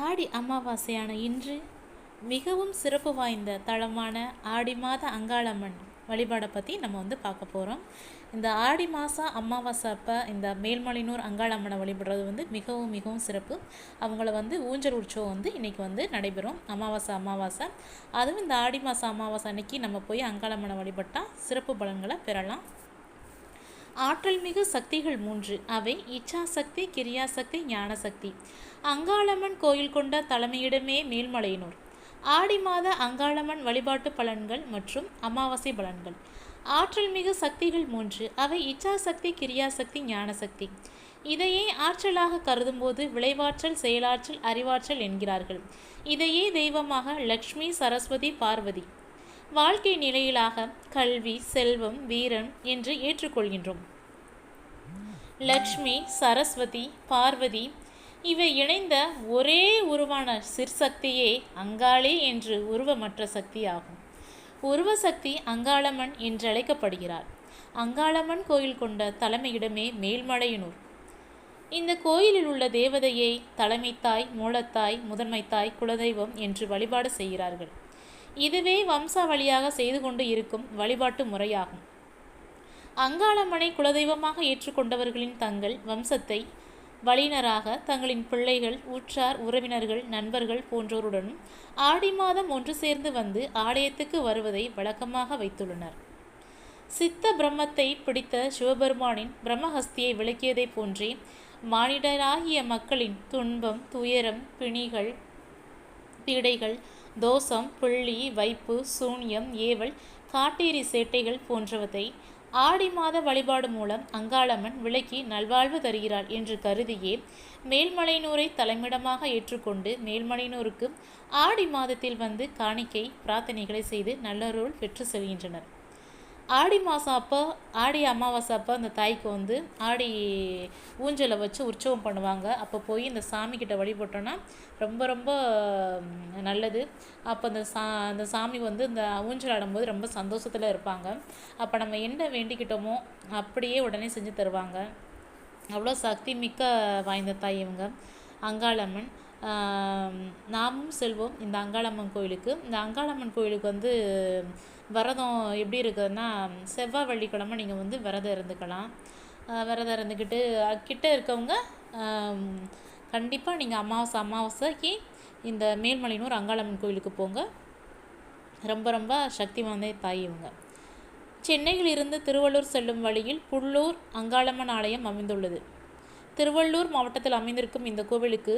ஆடி அமாவாசையான இன்று மிகவும் சிறப்பு வாய்ந்த தலமான ஆடி மாத அங்காளம்மன் வழிபாடை பற்றி நம்ம பார்க்க போகிறோம். இந்த ஆடி மாதம் அமாவாசை அப்போ இந்த மேல்மலையனூர் அங்காளம்மனை வழிபடுறது மிகவும் மிகவும் சிறப்பு. அவங்கள ஊஞ்சல் உற்சவம் இன்றைக்கி நடைபெறும். அமாவாசை அதுவும் இந்த ஆடி மாதம் அமாவாசை அன்னைக்கு நம்ம போய் அங்காளம்மனை வழிபட்டால் சிறப்பு பலன்களை பெறலாம். ஆற்றல் மிகு சக்திகள் 3. அவை இச்சாசக்தி, கிரியாசக்தி, ஞானசக்தி. அங்காளம்மன் கோயில் கொண்ட தலைமையிடமே மேல்மலையனூர். ஆடி மாத அங்காளம்மன் வழிபாட்டு பலன்கள் மற்றும் அமாவாசை பலன்கள். ஆற்றல் மிகு சக்திகள் 3. அவை இச்சாசக்தி, கிரியாசக்தி, ஞானசக்தி. இதையே ஆற்றலாக கருதும்போது விளைவாற்றல், செயலாற்றல், அறிவாற்றல் என்கிறார்கள். இதையே தெய்வமாக லக்ஷ்மி, சரஸ்வதி, பார்வதி, வாழ்க்கை நிலையிலாக கல்வி, செல்வம், வீரன் என்று ஏற்றுக்கொள்கின்றோம். லக்ஷ்மி, சரஸ்வதி, பார்வதி இவை இணைந்த ஒரே உருவான சிற்சக்தியே அங்காளே என்று உருவமற்ற சக்தி ஆகும். உருவசக்தி அங்காளம்மன் என்று அழைக்கப்படுகிறார். அங்காளம்மன் கோயில் கொண்ட தலைமையிடமே மேல்மலையனூர். இந்த கோயிலில் உள்ள தேவதையை தலைமைத்தாய், மூலத்தாய், முதன்மைத்தாய், குலதெய்வம் என்று வழிபாடு செய்கிறார்கள். இதுவே வம்சாவளியாக செய்து கொண்டு இருக்கும் வழிபாட்டு முறையாகும். அங்காளம்மனை குலதெய்வமாக ஏற்றுக்கொண்டவர்களின் தங்கள் வம்சத்தை வழியினராக தங்களின் பிள்ளைகள், உற்றார், உறவினர்கள், நண்பர்கள் போன்றோருடனும் ஆடி மாதம் ஒன்று சேர்ந்து வந்து ஆலயத்துக்கு வருவதை வழக்கமாக வைத்துள்ளனர். சித்த பிரம்மத்தை பிடித்த சிவபெருமானின் பிரம்மஹஸ்தியை விளக்கியதை போன்றே மானிடராகிய மக்களின் துன்பம், துயரம், பிணிகள், பீடைகள், தோஷம், புள்ளி வைப்பு, சூன்யம், ஏவல், காட்டேரி சேட்டைகள் போன்றவற்றை ஆடி மாத வழிபாடு மூலம் அங்காளம்மன் விளக்கி நல்வாழ்வு தருகிறாள் என்று கருதியே மேல்மலையனூரை தலைமையிடமாக ஏற்றுக்கொண்டு மேல்மலையனூருக்கு ஆடி மாதத்தில் வந்து காணிக்கை பிரார்த்தனைகளை செய்து நல்லருள் பெற்று செல்கின்றனர். ஆடி மாதம் அப்போ, ஆடி அமாவாசை அப்போ அந்த தாய்க்கு ஆடி ஊஞ்சலை வச்சு உற்சவம் பண்ணுவாங்க. அப்போ போய் இந்த சாமிக்கிட்ட வழிபட்டோன்னா ரொம்ப ரொம்ப நல்லது. அப்போ அந்த சாமி இந்த ஊஞ்சல் ஆடும்போது ரொம்ப சந்தோஷத்தில் இருப்பாங்க. அப்போ நம்ம என்ன வேண்டிக்கிட்டோமோ அப்படியே உடனே செஞ்சு தருவாங்க. அவ்வளோ சக்தி மிக்க வாய்ந்த தாய் இவங்க அங்காளம்மன். நாமும் செல்வோம் இந்த அங்காளம்மன் கோயிலுக்கு. இந்த அங்காளம்மன் கோயிலுக்கு விரதம் எப்படி இருக்குதுன்னா, செவ்வாய் வெள்ளிக்கிழமை நீங்கள் விரதம் இருந்துக்கலாம். விரதம் இருந்துக்கிட்டு கிட்ட இருக்கவங்க கண்டிப்பாக நீங்கள் அமாவாசைக்கு இந்த மேல்மலையனூர் அங்காளம்மன் கோயிலுக்கு போங்க. ரொம்ப ரொம்ப சக்தி வாய்ந்த தாய் இவங்க. சென்னையில் இருந்து திருவள்ளூர் செல்லும் வழியில் புல்லூர் அங்காளம்மன் ஆலயம் அமைந்துள்ளது. திருவள்ளூர் மாவட்டத்தில் அமைந்திருக்கும் இந்த கோவிலுக்கு